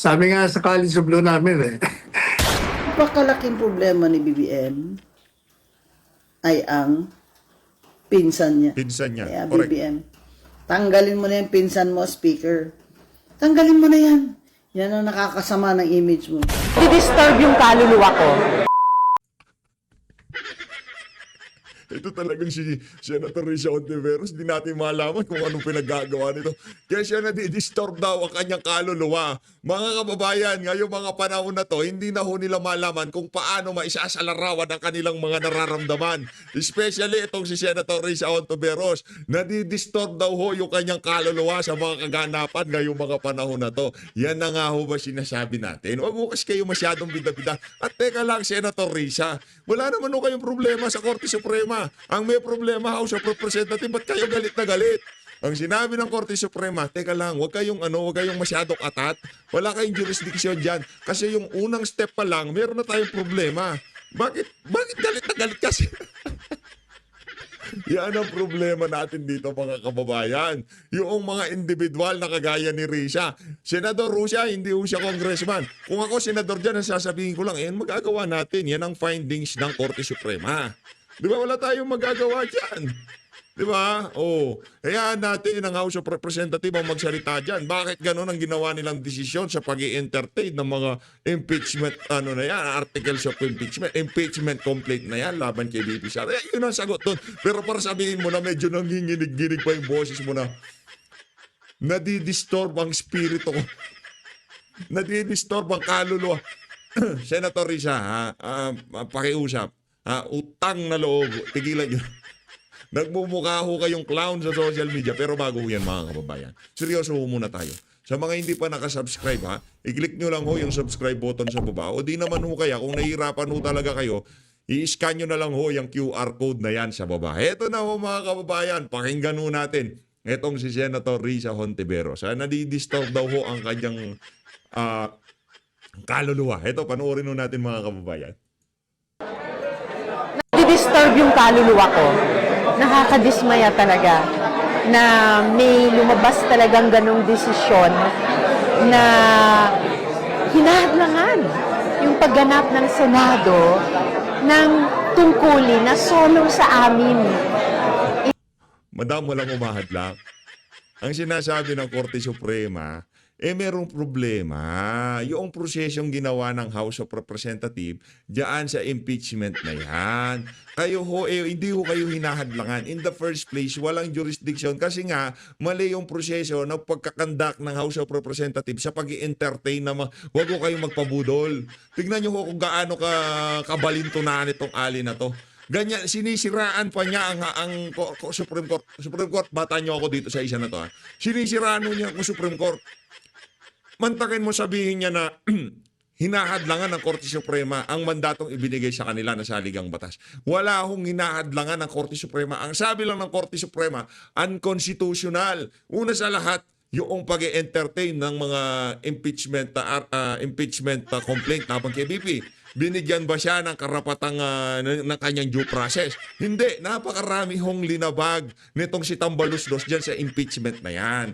Sabi nga sa College of Law namin eh. Napakalaking problema ni BBM ay ang pinsan niya. Pinsan niya. Kaya Correct. BBM, tanggalin mo na yung pinsan mo, speaker. Tanggalin mo na yan. Yan ang nakakasama ng image mo. I-disturb yung kaluluwa ko. Ito talagang si Senator Risa Hontiveros, di natin malaman kung anong pinaggagawa nito. Kaya siya nadi-disturb daw ang kanyang kaluluwa. Mga kababayan, ngayong mga panahon na to, hindi na ho nila malaman kung paano maisasalarawan ang kanilang mga nararamdaman. Especially itong si Senator Risa Hontiveros, nadi-disturb daw ho yung kanyang kaluluwa sa mga kaganapan ngayong mga panahon na to. Yan na nga ho ba sinasabi natin? Huwag mo kasi kayo masyadong bida-bida. At teka lang, Senator Risa, wala naman ho kayong problema sa Korte Suprema. Ang may problema, House of Representatives, ba't kayo galit na galit? Ang sinabi ng Korte Suprema, teka lang, huwag kayong masyadong atat. Wala kayong jurisdiction dyan. Kasi yung unang step pa lang, meron na tayong problema. Bakit galit na galit kasi? Yan ang problema natin dito, mga kababayan. Yung mga individual na kagaya ni Risa. Senador Rusia, hindi ho siya congressman. Kung ako senador dyan, ang sasabihin ko lang, magagawa natin. Yan ang findings ng Korte Suprema. Di ba wala tayong magagawa dyan? Di ba? Hayaan natin ang House of Representatives ang magsalita dyan. Bakit ganun ang ginawa nilang desisyon sa pag-i-entertain ng mga impeachment, articles of impeachment complaint na yan, laban kay BP Sara. Yun ang sagot doon. Pero para sabihin mo na medyo nanginginig-ginig pa yung boses mo na nadidisturb ang spirito ko. Nadidisturb ang kaluluwa. Senator Risa, pakiusap. Utang na loob. Tigilan nyo. Nagmumukha ho kayong clown sa social media. Pero bago ho yan, mga kababayan. Seryoso ho muna tayo. Sa mga hindi pa nakasubscribe, i-click nyo lang ho yung subscribe button sa baba. O di naman ho kaya, kung nahihirapan ho talaga kayo, i-scan nyo na lang ho yung QR code na yan sa baba. Eto na ho, mga kababayan. Pakinggan ho natin. Etong si Senator Risa Hontiveros. Nadidisturb daw ho ang kanyang kaluluwa. Eto, panoorin ho natin, mga kababayan. I-disturb yung kaluluwa ko. Nakakadismaya talaga na may lumabas talagang ganong desisyon na hinahadlangan yung pagganap ng Senado ng tungkulin na solo sa amin. Madam, walang umahadlak. Ang sinasabi ng Korte Suprema, merong problema. Yung prosesyong ginawa ng House of Representatives diyan sa impeachment na yan. Kayo ho, hindi ho kayo hinahadlangan. In the first place, walang jurisdiction kasi nga, mali yung proseso ng pagkakandak ng House of Representatives sa pag-i-entertain na wag ho kayong magpabudol. Tignan nyo ho kung gaano kabalintunan itong ali na to. Ganyan, sinisiraan pa niya ang Supreme Court. Supreme Court, bata niyo ako dito sa isa na to. Sinisiraan niya ang Supreme Court. Mantakin mo sabihin niya na hinahadlangan ng Korte Suprema ang mandatong ibinigay sa kanila na saligang batas. Wala hong hinahadlangan ng Korte Suprema. Ang sabi lang ng Korte Suprema, unconstitutional. Una sa lahat, yung pag-entertain ng mga impeachment complaint laban kay BP. Binigyan ba siya ng karapatang ng kanyang due process? Hindi. Napakarami hong linabag nitong si Tambaluslos dyan sa impeachment na yan.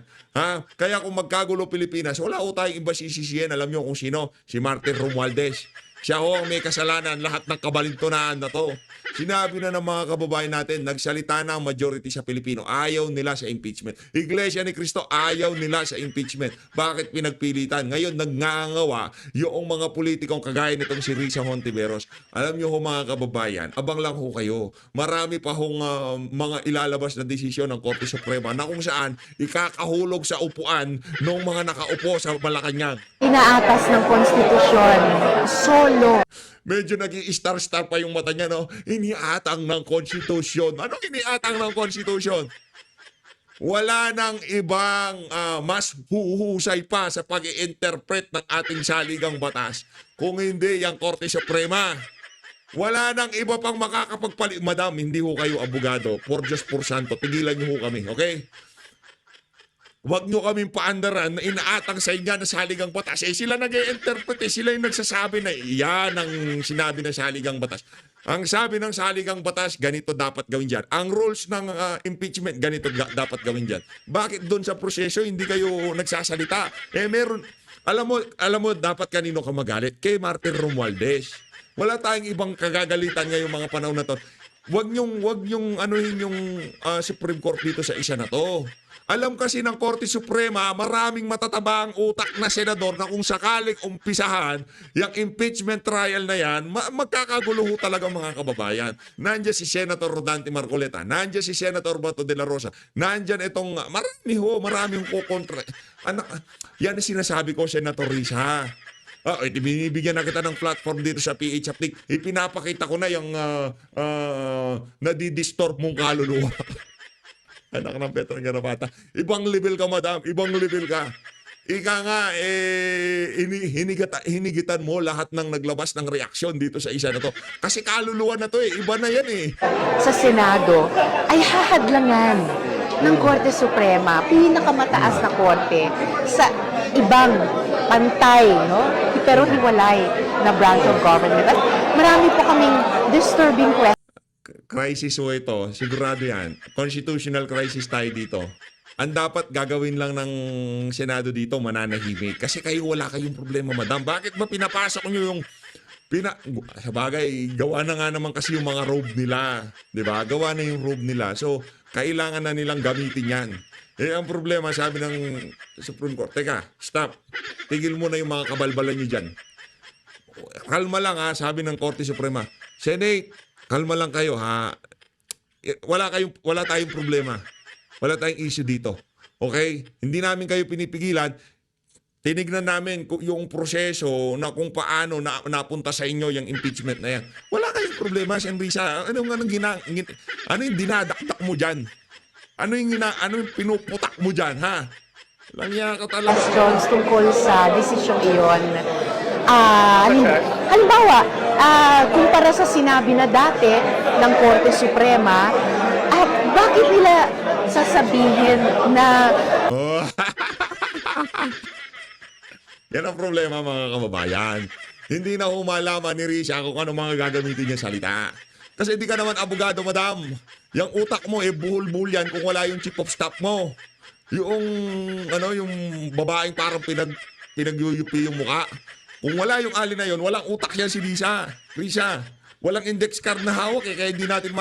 Kaya kung magkagulo Pilipinas, wala ko tayong iba sisisiyan. Alam nyo kung sino? Si Martin Romualdez. Siya ho ang may kasalanan lahat ng kabalintunaan na to. Sinabi na ng mga kababayan natin, nagsalita na ang majority sa Pilipino. Ayaw nila sa impeachment. Iglesia ni Cristo, ayaw nila sa impeachment. Bakit pinagpilitan? Ngayon, nagngangawa yung mga politikong kagaya nitong si Risa Hontiveros. Alam nyo ho, mga kababayan, abang lang ho kayo. Marami pa hong mga ilalabas na desisyon ng Korte Suprema na kung saan ikakahulog sa upuan ng mga nakaupo sa Malacanang. Inaatas ng konstitusyon. Solo. Medyo nag-i-star-star pa yung mata niya, no? Iniatang ng konstitusyon. Anong iniatang ng konstitusyon? Wala nang ibang mas huhusay pa sa pag-i-interpret ng ating saligang batas. Kung hindi yung Korte Suprema. Wala nang iba pang makakapagpalit. Madam, hindi ho kayo abogado. Por Diyos, por Santo. Tigilan niyo ho kami, okay? Huwag nyo kaming paandaran na inaatang sa inyo na saligang batas. Sila nag-i-interpret, sila yung nagsasabi na iyan ang sinabi ng saligang batas. Ang sabi ng saligang batas, ganito dapat gawin dyan. Ang rules ng impeachment, ganito dapat gawin dyan. Bakit doon sa proseso hindi kayo nagsasalita? Meron, Alam mo dapat kanino ka magalit? Kay Martin Romualdez. Wala tayong ibang kagagalitan ngayong mga panahon na to. Wag niyong anuhin yung Supreme Court dito sa isa na to. Alam kasi ng Korte Suprema, maraming matataba ang utak na senador na kung sakaling umpisahan, yung impeachment trial na yan, magkakagulo ho talaga mga kababayan. Nandiyan si Senator Rodante Marcoleta, nandiyan si Senator Bato de la Rosa, nandiyan itong, maraming kukontra. Yan ang sinasabi ko, Senator Risa. Binibigyan na kita ng platform dito sa PH Update. Ipinapakita ko na yung nadidistort mong kaluluwa. Anak ng Petra Garabata. Ibang level ka, madam. Ibang level ka. Ika nga, hinigitan mo lahat ng naglabas ng reaksyon dito sa isa na to. Kasi kaluluwa na to Iba na yan Sa Senado ay hahadlangan ng Korte Suprema, pinakamataas na korte, sa ibang pantay, no? Pero hiwalay na branch of government. At marami po kaming disturbing questions. Crisis ho ito. Sigurado yan. Constitutional crisis tayo dito. Ang dapat gagawin lang ng Senado dito, mananahimik. Kasi kayo wala kayong problema, madam. Bakit ba pinapasok nyo yung... Sabagay, gawa na nga naman kasi yung mga robe nila. Diba? Gawa na yung robe nila. So, kailangan na nilang gamitin yan. Ang problema, sabi ng Supreme Court, teka, stop. Tigil mo na yung mga kabalbalan nyo dyan. Kalma lang sabi ng Korte Suprema. Senate, kalma lang kayo Wala tayong problema. Wala tayong issue dito. Okay? Hindi namin kayo pinipigilan. Tinignan namin yung proseso na kung paano napunta sa inyo yung impeachment na yan. Wala kayong problema, Senrisa. Ano yung dinadakdak mo dyan? Ano yung pinuputak mo dyan, ha? Langya ka talaga. Questions tungkol sa desisyong iyon. Halimbawa, kumpara sa sinabi na dati ng Korte Suprema, bakit nila sasabihin na... Yan ang problema, mga kababayan. Hindi na humalaman ni Risha kung ano mga gagamitin niya salita. Kasi hindi ka naman abogado, madam. Yung utak mo, buhol-buhol yan kung wala yung chief of staff mo. Yung babaeng parang pinagyuyupi yung muka. Kung wala yung alin na yun, walang utak yan si Risha. Walang index card na hawak kaya hindi natin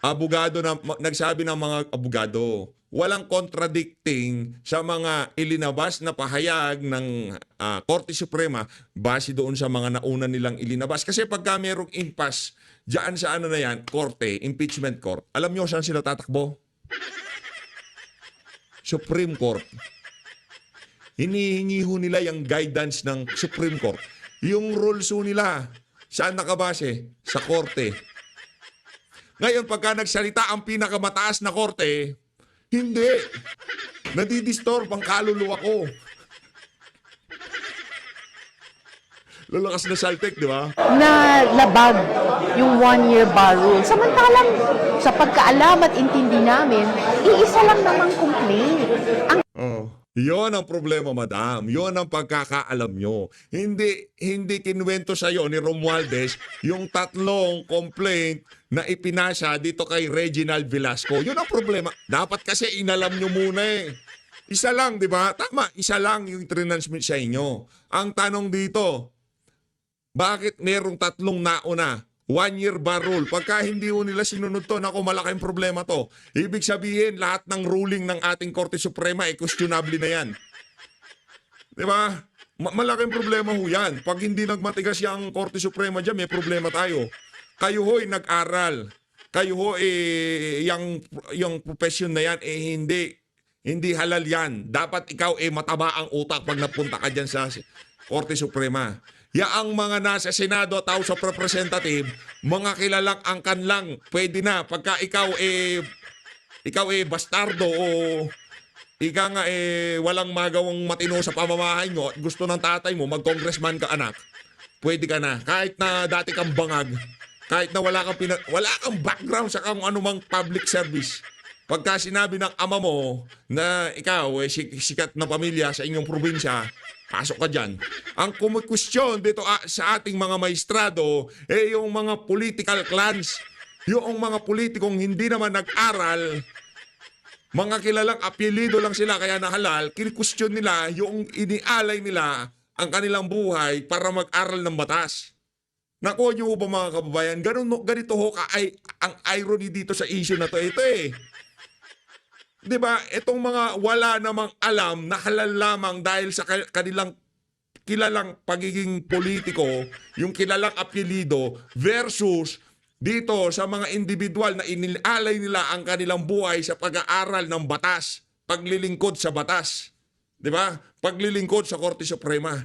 abogado na nagsabi ng mga abogado, walang contradicting sa mga ilinabas na pahayag ng Korte Suprema base doon sa mga nauna nilang ilinabas. Kasi pagka merong impasse diyan sa na yan, Korte, impeachment court, alam nyo saan sila tatakbo? Supreme Court. Hinihingi ho nila yung guidance ng Supreme Court. Yung rules ho nila, saan nakabase? Sa Korte. Ngayon, pagka nagsalita ang pinakamataas na Korte, hindi. Nadidisturb ang kaluluwa ko. Lalakas na saltek, di ba? na labag yung one-year bar rule. Samantalang sa pagkaalam at intindi namin, iisa lang namang complaint. Yon ang problema, madam. Yon ang pagkakaalam nyo. Hindi kinuwento sa'yo ni Romualdez yung 3 complaint na ipinasa dito kay Reginald Velasco. Yun ang problema. Dapat kasi inalam nyo muna Isa lang, di ba? Tama, isa lang yung transmit sa inyo. Ang tanong dito, bakit merong 3 nauna? 1-year bar rule. Pagka hindi ho nila sinunod to, naku, malaking problema to. Ibig sabihin, lahat ng ruling ng ating Korte Suprema ay questionable na yan. Di ba? Malaking problema ho yan. Pag hindi nagmatigas yung Korte Suprema dyan, may problema tayo. Kayo ho'y nag-aral. Kayo ho, yung profession na yan, hindi halal yan. Dapat ikaw, mataba ang utak pag napunta ka dyan sa Korte Suprema. Yaang mga nasa Senado at House of Representative, mga kilalang angkan lang, pwede na. Pagka ikaw bastardo o ika nga walang magawang matino sa pamamahay mo at gusto ng tatay mo, mag-congressman ka anak, pwede ka na. Kahit na dati kang bangag, kahit na wala kang background sa kung anumang public service. Pagka sinabi ng ama mo na ikaw sikat na pamilya sa inyong probinsya, pasok ka dyan. Ang kumukwestiyon dito sa ating mga maestrado, yung mga political clans, yung mga politikong hindi naman nag-aral, Mga kilalang apelido lang sila kaya nahalal, kinikwestiyon nila yung inialay nila ang kanilang buhay para mag-aral ng batas. Nakuha niyo ba mga kababayan? Ganito ho ay ang irony dito sa issue na to. Ito eh. 'Di ba? Itong mga wala namang alam na halal lamang dahil sa kanilang kilalang pagiging politiko, yung kilalang apelido versus dito sa mga individual na inilalay nila ang kanilang buhay sa pag-aaral ng batas, paglilingkod sa batas. 'Di ba? Paglilingkod sa Korte Suprema.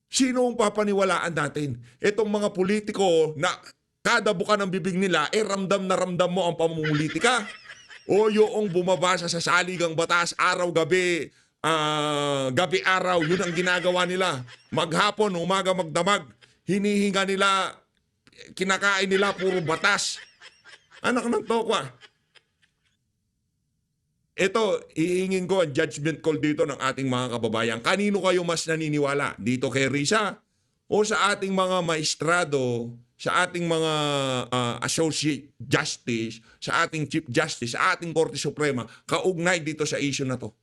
Sino ang papaniwalaan natin? Itong mga politiko na kada buka ng bibig nila, ramdam na ramdam mo ang pamumulitika. O yung bumabasa sa saligang batas, araw-gabi, gabi-araw, yun ang ginagawa nila. Maghapon, umaga, magdamag, hinihinga nila, kinakain nila, puro batas. Anak ng tokwa. Ito, ihingin ko ang judgment call dito ng ating mga kababayan. Kanino kayo mas naniniwala? Dito kay Risa? O sa ating mga maestrado, sa ating mga associate justice, sa ating chief justice, sa ating Korte Suprema, kaugnay dito sa issue na to?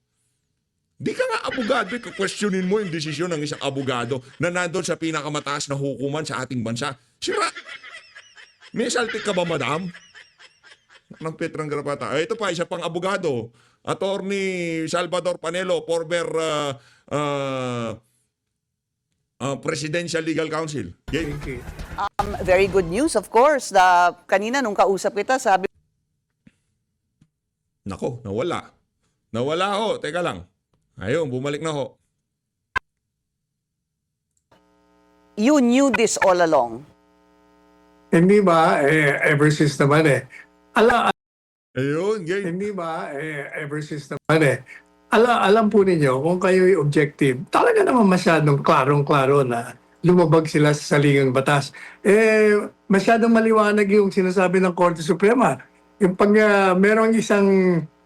Di ka nga abogado, questionin mo yung desisyon ng isang abogado na nandun sa pinakamataas na hukuman sa ating bansa. Sira, may saltik ka ba, madam? Ng Petrang Grapata. Ito pa, isa pang abogado. Attorney Salvador Panelo, former Presidential Legal Counsel. Okay. Very good news, of course. Kanina, nung kausap kita, sabi Nako, nawala. Nawala ho. Teka lang. Ayun, bumalik na ho. you knew this all along. Hindi ba, ever since naman Ayun, gay. Hindi ba, ever since naman alam po ninyo, kung kayo'y objective, talaga naman masyadong klarong-klaro na lumabag sila sa saligang batas. Masyadong maliwanag yung sinasabi ng Korte Suprema. Yung pag merong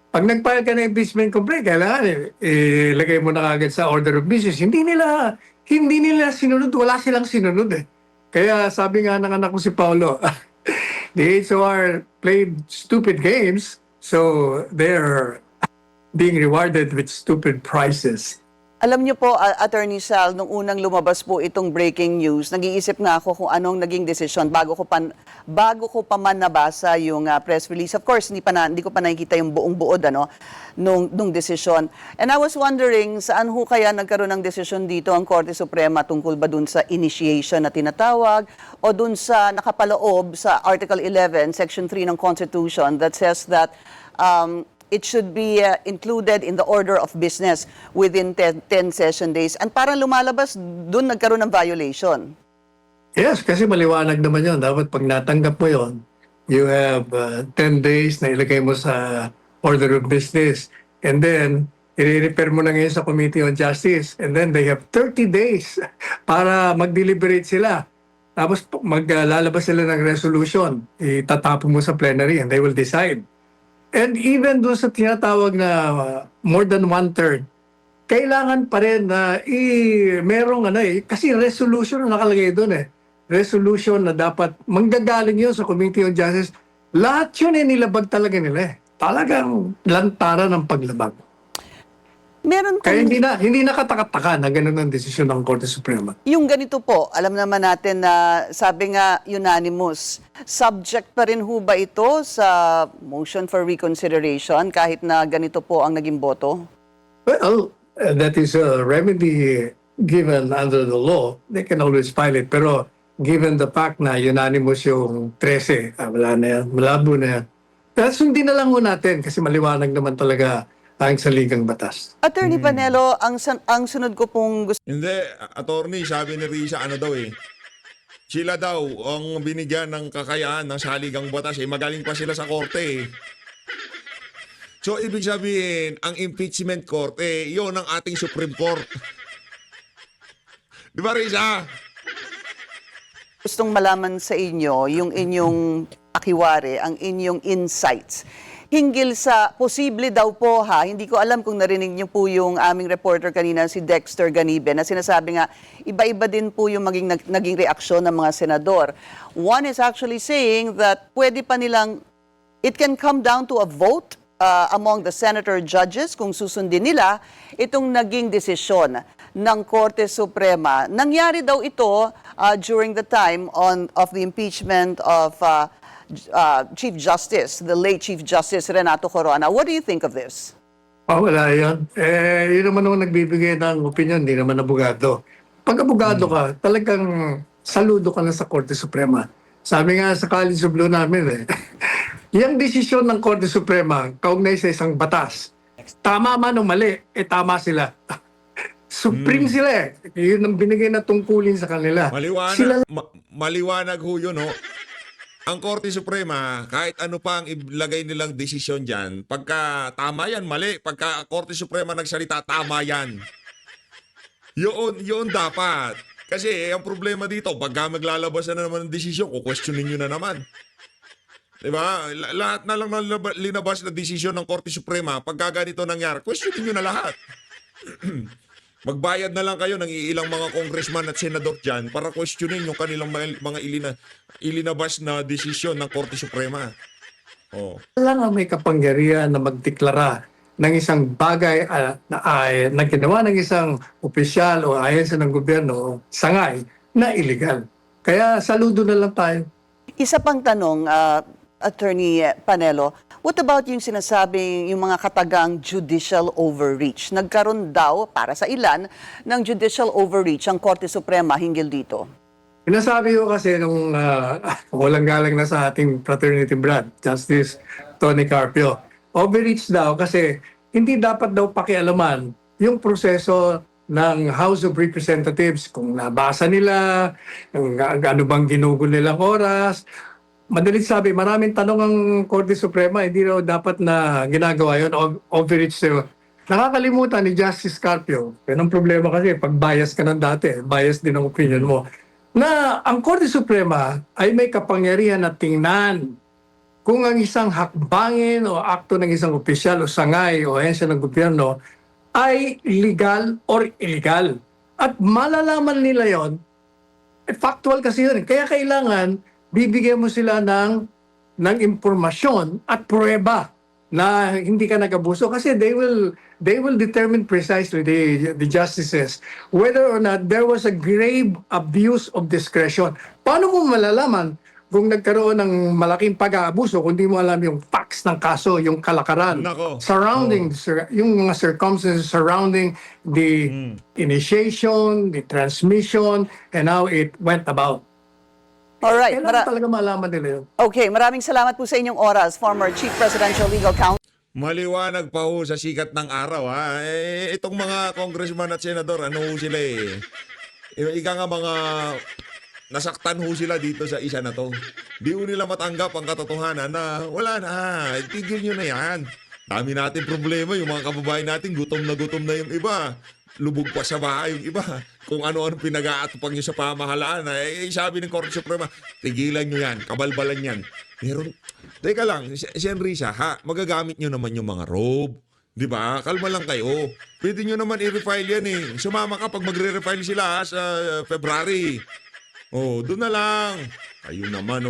pag nag-file ka ng impeachment complaint, kailangan ilagay mo na kagad sa order of business. Hindi nila sinunod, wala silang sinunod eh. Kaya sabi nga ng anak ko si Paulo, the HOR played stupid games, so they're being rewarded with stupid prizes. Alam niyo po, Attorney Sal, nung unang lumabas po itong breaking news, nag-iisip nga ako kung anong naging desisyon bago ko pa man nabasa yung press release. Of course, hindi ko pa nakikita yung buong buod nung desisyon. And I was wondering, saan ho kaya nagkaroon ng desisyon dito ang Korte Suprema tungkol ba dun sa initiation na tinatawag o dun sa nakapaloob sa Article 11, Section 3 ng Constitution that says that it should be included in the order of business within 10 session days. And parang lumalabas, doon nagkaroon ng violation. Yes, kasi maliwanag naman yun. Dapat pag natanggap mo yun, you have 10 days na ilagay mo sa order of business. And then, i-refer mo na ngayon sa Committee on Justice. And then they have 30 days para mag-deliberate sila. Tapos maglalabas sila ng resolution. Itatapon mo sa plenary and they will decide. And even doon sa tinatawag na more than one-third, kailangan pa rin na merong kasi resolution na nakalagay doon Resolution na dapat manggagaling yun sa Committee on Justice. Lahat yun nilabag talaga nila Talagang lantaran ng paglabag. Meron Kaya hindi nakataka-taka na ganun ang desisyon ng Korte Suprema. yung ganito po, alam naman natin na sabi nga unanimous, subject pa rin ho ba ito sa motion for reconsideration kahit na ganito po ang naging boto? Well, that is a remedy given under the law. They can always file it. Pero given the fact na unanimous yung 13, wala na yan, malabo na yan. Pero sundin na lang ho natin kasi maliwanag naman talaga ang saligang batas. Attorney Panelo, ang sunod ko pong gusto Hindi, attorney, sabi ni Risa, sila daw ang binigyan ng kakayaan ng saligang batas. Magaling pa sila sa korte So, ibig sabihin, ang impeachment court, yun ang ating Supreme Court. Di ba, Risa? gustong malaman sa inyo, yung inyong akiwari, ang inyong insights. Hinggil sa posible daw po hindi ko alam kung narinig niyo po yung aming reporter kanina, si Dexter Ganibe, na sinasabi nga, iba-iba din po yung naging reaksyon ng mga senador. One is actually saying that pwede pa nilang, it can come down to a vote among the senator judges kung susundin nila itong naging desisyon ng Korte Suprema. Nangyari daw ito during the time of the impeachment of Chief Justice, the late Chief Justice Renato Corona. What do you think of this? Wala yan. Yun naman ang nagbibigay ng opinion, hindi naman abogado. Pag abogado ka, talagang saludo ka na sa Korte Suprema. Sabi nga sa College of Law namin yung desisyon ng Korte Suprema, kaugnay sa isang batas, tama man o mali, tama sila. Supreme sila Yun ang binigay na tungkulin sa kanila. Maliwanag, maliwanag ho yun, no? Ang Korte Suprema, kahit ano pa ang ilagay nilang desisyon dyan, pagka tama yan, mali. Pagka Korte Suprema nagsalita, tama yan. Yun dapat. Kasi ang problema dito, pagka maglalabas na naman ng desisyon, kukwestiyonin nyo na naman. Diba? Lahat na lang linabas na desisyon ng Korte Suprema, pagka ganito nangyari, questionin nyo na lahat. Magbayad na lang kayo ng ilang mga congressman at senador dyan para questionin yung kanilang mga ilinabas na desisyon ng Korte Suprema. Oh. Lang ang may kapangyarihan na magdeklara ng isang bagay na ginawa ng isang opisyal o ahensiya ng gobyerno o sangay na illegal. Kaya saludo na lang tayo. Isa pang tanong, Attorney Panelo, what about yung sinasabing yung mga katagang judicial overreach? Nagkaroon daw, para sa ilan, ng judicial overreach ang Korte Suprema hinggil dito. Pinasabi ko kasi nung walang galang na sa ating fraternity brad, Justice Tony Carpio, overreach daw kasi hindi dapat daw pakialaman yung proseso ng House of Representatives kung nabasa nila, ano bang ginugol nilang oras. Madalit sabi, maraming tanong ang Korte Suprema, hindi daw dapat na ginagawa yun, overreach sa'yo. Nakakalimutan ni Justice Carpio, yan ang problema kasi, pag bias ka ng dati, bias din ang opinion mo, na ang Korte Suprema ay may kapangyarihan na tingnan kung ang isang hakbangin o akto ng isang opisyal o sangay o ahensya ng gobyerno ay legal or illegal. At malalaman nila yon, factual kasi yun. Kaya kailangan bibigyan mo sila ng impormasyon at pruweba na hindi ka nag-abuso kasi they will determine precisely the justices whether or not there was a grave abuse of discretion. Paano mo malalaman kung nagkaroon ng malaking pag-aabuso kung di mo alam yung facts ng kaso, yung kalakaran surrounding yung mga circumstances surrounding the initiation, the transmission, and how it went about. Alright. Kailangan talaga malaman nila yun. Okay, maraming salamat po sa inyong oras, former Chief Presidential Legal Counsel. Maliwanag pa ho sa sikat ng araw, ha? Itong mga congressman at senador, ano ho sila ika nga mga nasaktan ho sila dito sa isa na to. Di ho nila matanggap ang katotohanan na wala na, tigil nyo na yan. Dami natin problema, yung mga kababayan natin, gutom na yung iba. Lubog pa sa bahay yung iba. Kung ano-ano pinag-aatupag nyo sa pamahalaan. Sabi ng Korte Suprema, tigilan nyo yan, kabalbalan yan. Meron, teka lang, Senrisa, magagamit nyo naman yung mga robe. Di ba? Kalma lang kayo. Pwede nyo naman i-refile yan Sumama ka pag magre-refile sila sa February. Doon na lang. Kayo naman,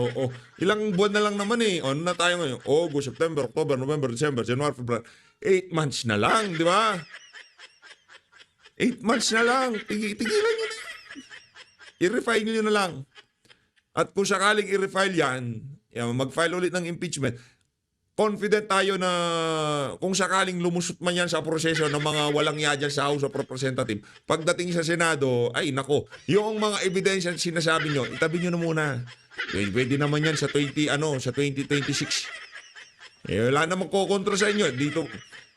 ilang buwan na lang naman Ano na tayo ngayon? August, September, October, November, December, January, February. 8 months na lang, di ba? 8 months na lang. Tigilan nyo na. I-refile nyo na lang. At kung sakaling i-refile yan, mag-file ulit ng impeachment, confident tayo na kung sakaling lumusot man yan sa proseso ng mga walang iya dyan sa House of Representatives, pagdating sa Senado, ay nako, yung mga ebidensya sinasabi nyo, itabi nyo na muna. Pwede naman yan sa 2026. Wala na magkokontra sa inyo. Dito,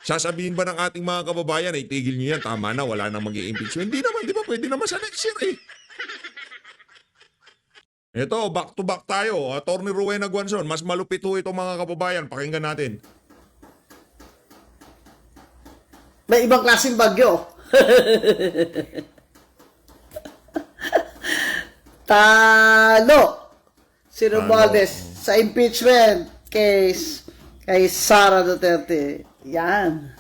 sasabihin ba ng ating mga kababayan, tigil nyo yan, tama na, wala nang mag-i-impeach. Hindi naman, di ba? Pwede naman sa next year Ito, back to back tayo. Attorney Rowena Guanzon, mas malupit ho itong mga kababayan. Pakinggan natin. May ibang klaseng bagyo. Talo si Romualdez sa impeachment case kay Sara Duterte. Yan.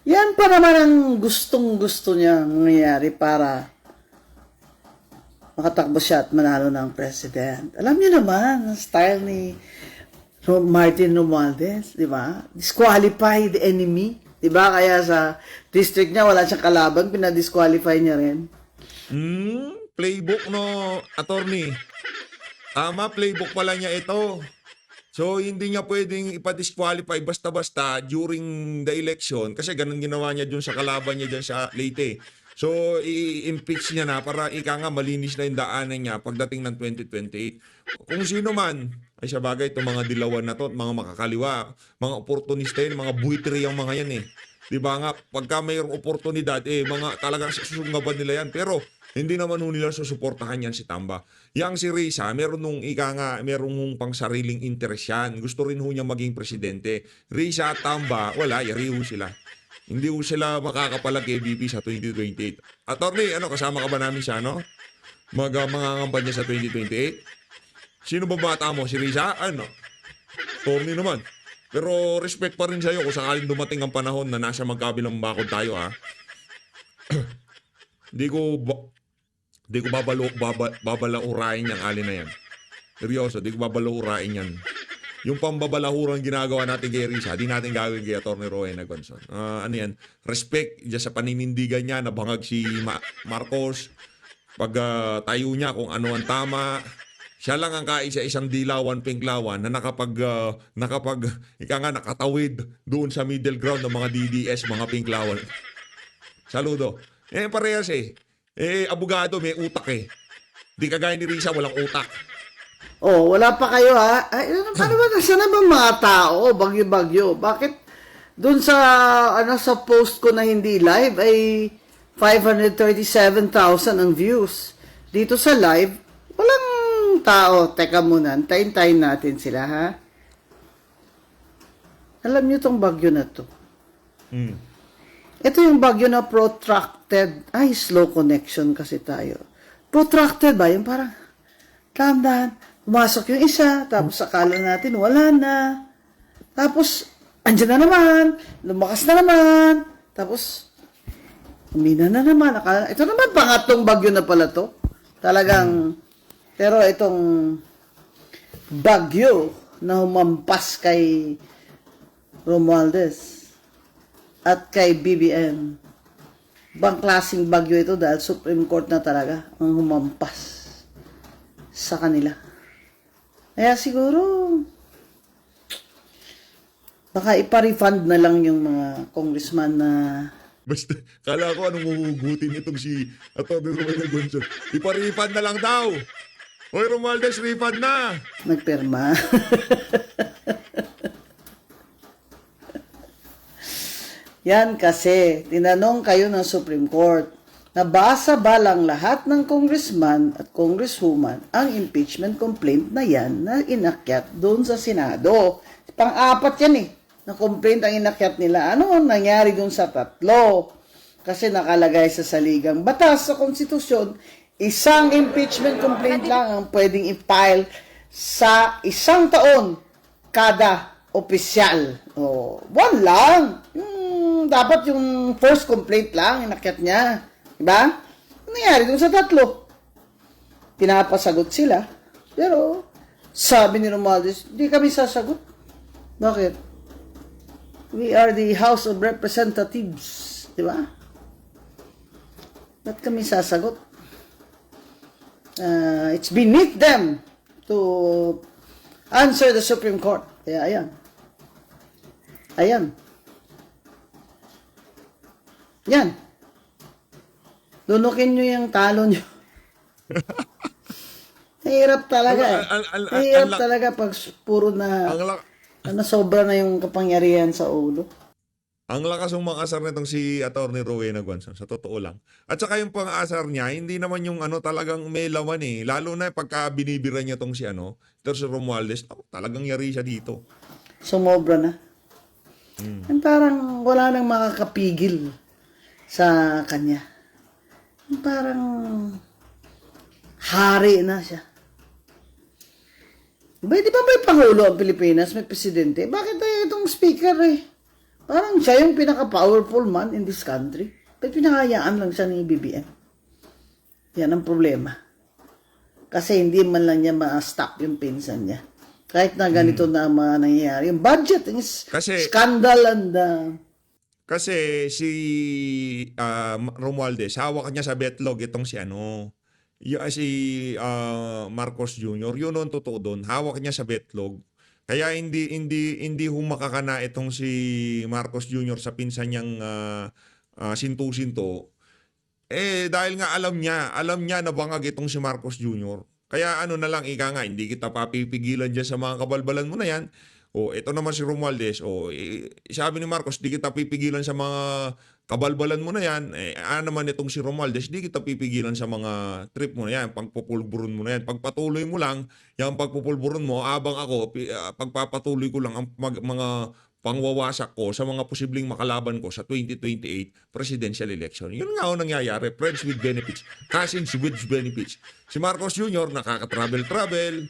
Yan pa naman ang gustong-gusto niya nangyayari para makatakbo siya at manalo ng president. Alam niyo naman, ang style ni Martin Romualdez, di ba? Disqualify the enemy, di ba? Kaya sa district niya, wala siyang kalaban, pinadisqualify niya rin. Playbook no, attorney. Tama, playbook pala niya ito. So, hindi niya pwedeng ipa-disqualify basta-basta during the election kasi ganun ginawa niya dun sa kalaban niya dyan sa Leyte. So, i-impeach niya na para ika nga malinis na yung daanan niya pagdating ng 2028. Kung sino man, ay sa bagay, itong mga dilawan na to, at mga makakaliwa, mga oportunista yun, mga buitri ang mga yan eh. Di ba nga, pagka mayroong oportunidad, mga talagang susungaban nila yan. Pero, hindi naman nila susuportahan yan si Tamba. Yang si Risa, meron nung meron nung pang sariling interest yan. Gusto rin niya maging presidente. Risa at Tamba, wala, yariho sila. Hindi ho sila makakapalag kay VP sa 2028. Attorney, kasama ka ba namin sa mga kampanya sa 2028? Sino ba bata mo? Si Risa? Attorney naman. Pero respect pa rin sa'yo kung sakaling dumating ang panahon na nasa magkabilang bakod tayo, ha? Di ko babalaurain yung alin na yan. Seryoso, di ko babalaurain yan. Yung pambabalahurang ginagawa natin kay Risa, di natin gagawin kay Atty. Rowena Gonson. Yan? Respect dyan sa paninindigan niya, nabangag si Marcos. Pag tayo niya kung ano ang tama. Siya lang ang kaisa-isang dilawan, pinklawan na nakatawid doon sa middle ground ng mga DDS, mga pinklawan. Saludo. Parehas abogado, may utak eh. Di kagaya ni Risa, walang utak. Oh, wala pa kayo ha? Ay, ano ba? Nasaan na ba mga tao? Bagyo-bagyo. Bakit dun sa, sa post ko na hindi live ay 537,000 ang views. Dito sa live, walang tao. Teka muna, tayin natin sila ha. Alam nyo tong bagyo na to. Ito yung bagyo na protracted. Ay, slow connection kasi tayo. Protracted ba? Yung parang, dahan-dahan, pumasok yung isa, tapos akala natin, wala na. Tapos, andyan na naman, lumakas na naman, tapos, umina na naman. Ito naman, pangatlong bagyo na pala to. Talagang, pero itong bagyo na humampas kay Romualdez at kay BBM. Bang klaseng bagyo ito dahil Supreme Court na talaga ang humampas sa kanila. Kaya siguro, baka ipa-refund na lang yung mga congressman na... Basta, kala ko anong huhugutin itong si Atty. Rowena Gonson. Ipa-refund na lang daw. Hoy, Romualdez, refund na. Nagperma. Yan kasi, tinanong kayo ng Supreme Court, nabasa ba lang lahat ng congressman at congresswoman ang impeachment complaint na yan na inakyat doon sa Senado? Pang-apat yan na complaint ang inakyat nila. Ano ang nangyari doon sa tatlo? Kasi nakalagay sa saligang batas sa konstitusyon, isang impeachment complaint lang ang pwedeng i-file sa isang taon kada opisyal. One lang. Dapat yung first complaint lang, inakyat niya. Diba? Ano nangyari dun sa tatlo? Pinapasagot sila. Pero, sabi ni Romualdez, hindi kami sasagot. Bakit? We are the House of Representatives. Diba? Ba't kami sasagot? It's beneath them to answer the Supreme Court. Kaya ayan. Ayan. Yan. Lunukin nyo yung talo nyo. Mahirap talaga. Mahirap talaga pag puro na sobra na yung kapangyarihan sa ulo. Ang lakas ng mga asar nitong si Atty. Rowena Gonson, sa totoo lang. At saka yung pang-asar niya, hindi naman yung talagang may laman eh. Lalo na pagka binibira niya tong si si Romualdez, talagang yari siya dito. Sumobra na. Yung parang wala nang makakapigil sa kanya. Yung parang hari na siya. Di ba may Pangulo ang Pilipinas, may Presidente? Bakit itong speaker parang siya yung pinaka-powerful man in this country. Ba't pinakayaan lang siya ni BBM? Yan ang problema. Kasi hindi man lang niya ma-stop yung pinsan niya. Kahit na ganito na ang mga nangyayari. Yung budget is Kasi- scandal and Kasi si Romualdez, hawak niya sa betlog itong si si Marcos Jr. Yun ang totoo doon. Hawak niya sa betlog. Kaya hindi humakakana itong si Marcos Jr. sa pinsan niyang sintu-sinto. Dahil nga alam niya na bangag itong si Marcos Jr. Kaya na lang, ika nga, hindi kita papipigilan dyan sa mga kabalbalan mo na yan. Ito naman si Romualdez. Sabi ni Marcos, di kita pipigilan sa mga kabalbalan mo na yan. Naman itong si Romualdez, di kita pipigilan sa mga trip mo na yan, pagpupulburon mo na yan. Pagpatuloy mo lang, yung pagpupulburon mo, abang ako, pagpapatuloy ko lang ang mga pangwawasak ko sa mga posibleng makalaban ko sa 2028 presidential election. Yun nga nangyayari. Friends with benefits. Cousins with benefits. Si Marcos Jr. nakaka-travel-travel,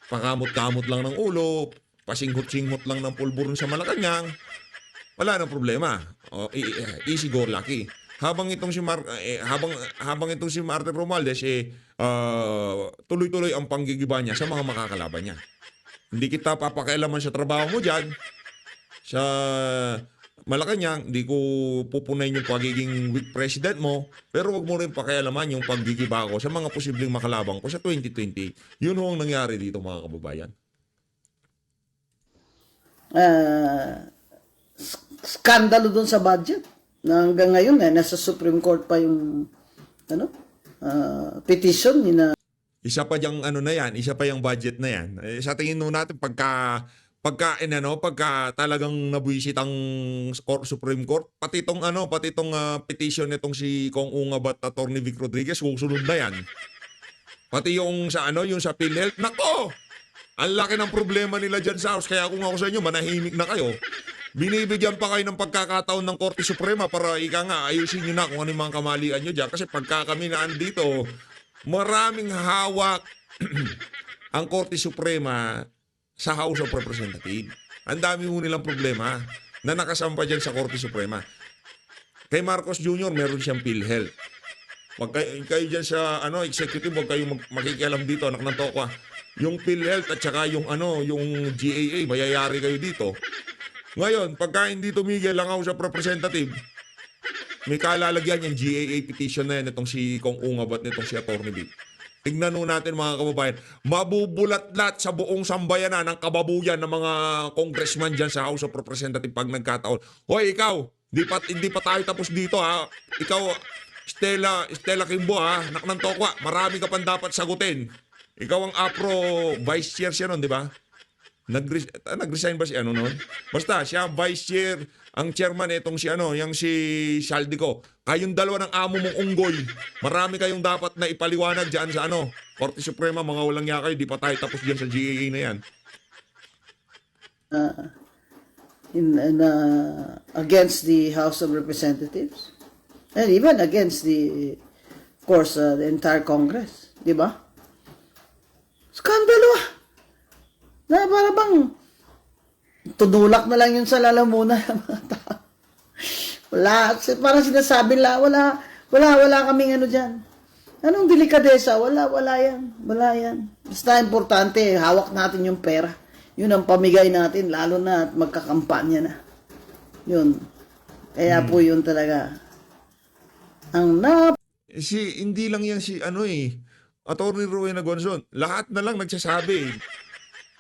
pakamot-kamot lang ng ulo, pasinghot-singhot lang ng pulburon sa Malacanang. Wala nang problema. Easy go lucky. Habang itong si habang itong si Martin Romualdez tuloy-tuloy ang panggigiba niya sa mga makakalaban niya. Hindi kita papakialaman sa trabaho mo diyan. Sa Malacanang, hindi ko pupunayin yung pagiging weak president mo, pero wag mo rin pakialaman yung paggigiba ko sa mga posibleng makalabang ko sa 2020. Yun ho ang nangyari dito, mga kababayan. skandalo doon sa budget. Na hanggang ngayon, nasa Supreme Court pa yung petition ni na Isa pa yung na yan, isa pa yung budget na yan. Sa tingin mo natin pagka talagang nabuisit ang Supreme Court, pati tong petition nitong si Kong Ungab at Attorney Vic Rodriguez, susunod na yan. Pati yung sa PhilHealth, nako! Ang laki ng problema nila dyan sa House. Kaya kung ako sa inyo, manahimik na kayo. Binibigyan pa kayo ng pagkakataon ng Korte Suprema para ayusin nyo na kung ano yung mga kamalian nyo dyan. Kasi pagka kami na andito, maraming hawak ang Korte Suprema sa House of Representatives. Ang dami mo nilang problema na nakasampa dyan sa Korte Suprema. Kay Marcos Jr., meron siyang PhilHealth. Wag kayo dyan sa executive, wag kayo makikialam dito, anak ng tokwa. Yung PhilHealth at saka yung GAA, mayayari kayo dito. Ngayon, pagka hindi tumigil ang House of Representatives, may kalalagyan yung GAA petition na yan itong si Kong Ungab at itong si Atty. Vic. Tignan nun natin mga kababayan, mabubulat-lat sa buong sambayanan ng kababuyan ng mga congressman dyan sa House of Representatives pag nagkataon. Hoy, ikaw, hindi pa tayo tapos dito ha. Ikaw, Stella Kimbo ha, anak ng tokwa, marami ka pang dapat sagutin. Ikaw ang APRO vice chair siya nun, di ba? Nag-resign ba si noon? Basta, siya vice chair, ang chairman itong yung si Saldico. Kayong dalawa ng amo mong unggoy. Marami kayong dapat na ipaliwanag diyan sa Korte Suprema, mga walang yakay, di pa tayo tapos diyan sa GAA na yan. Against the House of Representatives and even against the entire Congress, di ba? Skandalo na para bang tunulak na lang yun sa lalamunan ng mga tao. Wala, parang sinasabi wala kaming dyan. Anong delikadesa? Wala yan. Basta importante, hawak natin yung pera. Yun ang pamigay natin, lalo na at magkakampanya na. Yun. Kaya po yun talaga. Hindi lang yan Attorney Rowena Gonzon. Lahat na lang nagsasabi.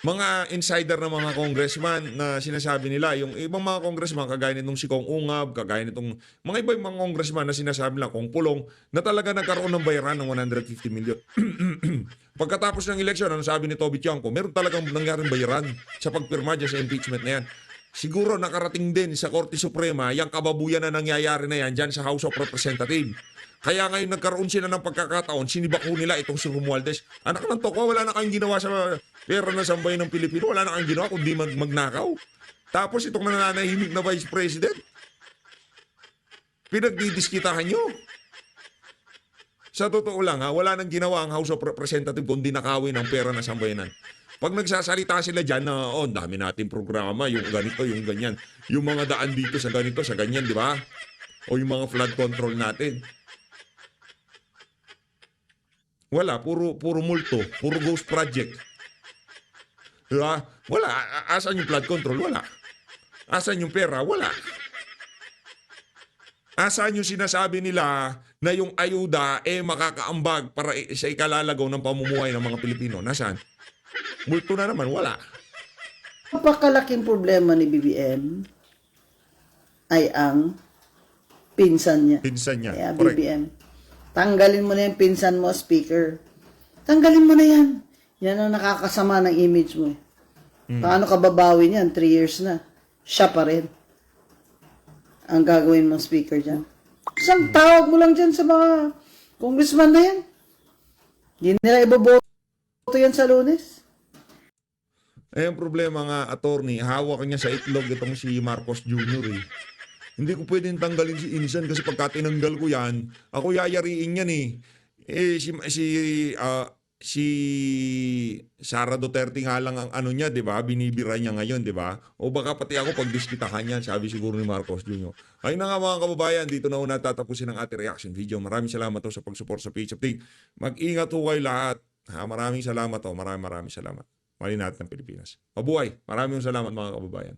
Mga insider na mga congressman na sinasabi nila, yung ibang mga congressman, kagaya nitong si Kong Ungab, kagaya nitong mga ibang mga congressman na sinasabi nila, Kong Pulong, na talaga nagkaroon ng bayaran ng 150 million. Pagkatapos ng eleksyon, sabi ni Toby Tiangco, meron talagang nangyaring bayaran sa pagpirma dyan sa impeachment na yan. Siguro nakarating din sa Korte Suprema, yung kababuyan na nangyayari na yan dyan sa House of Representatives. Kaya ngayon nagkaroon sila ng pagkakataon, sinibako nila itong si Romualdez. Anak ng toko, wala na kayong ginawa sa pera ng sambayan ng Pilipino. Wala na kayong ginawa kundi magnakaw. Tapos itong nananahimik na Vice President, pinagdidiskitahan nyo. Sa totoo lang, wala nang ginawa ang House of Representatives kundi nakawin ang pera ng sambayanan. Pag nagsasalita sila dyan na, dami natin programa, yung ganito, yung ganyan. Yung mga daan dito sa ganito, sa ganyan, di ba? O yung mga flood control natin. Wala, puro multo, puro ghost project. Diba? Wala. Asan yung flood control? Wala. Asan yung pera? Wala. Asan yung sinasabi nila na yung ayuda makakaambag para sa ikalalagaw ng pamumuhay ng mga Pilipino? Nasaan? Multo na naman, wala. Napakalaking problema ni BBM ay ang pinsan niya. Pinsan niya. Kaya Correct. BBM, tanggalin mo na yung pinsan mo, speaker. Tanggalin mo na yan. Yan ang nakakasama ng image mo. Paano ka babawi niyan? 3 years na. Siya pa rin ang gagawin mong speaker dyan. Isang tawag mo lang dyan sa mga congressman na yan. Hindi nila iboboto yan sa Lunes. Ang problema nga, attorney, hawak niya sa itlog itong si Marcos Jr. eh. Hindi ko pwedeng tanggalin si Insan kasi pagka tinanggal ko yan, ako yayariin yan eh. Si Sara Duterte nga lang ang ano niya, 'di ba? Binibira niya ngayon, 'di ba? O baka pati ako pagdiskitahan niya, sabi siguro ni Marcos Jr. Ay na nga mga kababayan, dito na una tatapusin ang ating reaction video. Maraming salamat sa pag-support sa Page Update. Mag-ingat ho kayo lahat. Maraming salamat ho. Maraming salamat. Mali natin ng Pilipinas. Mabuhay. Maraming salamat mga kababayan.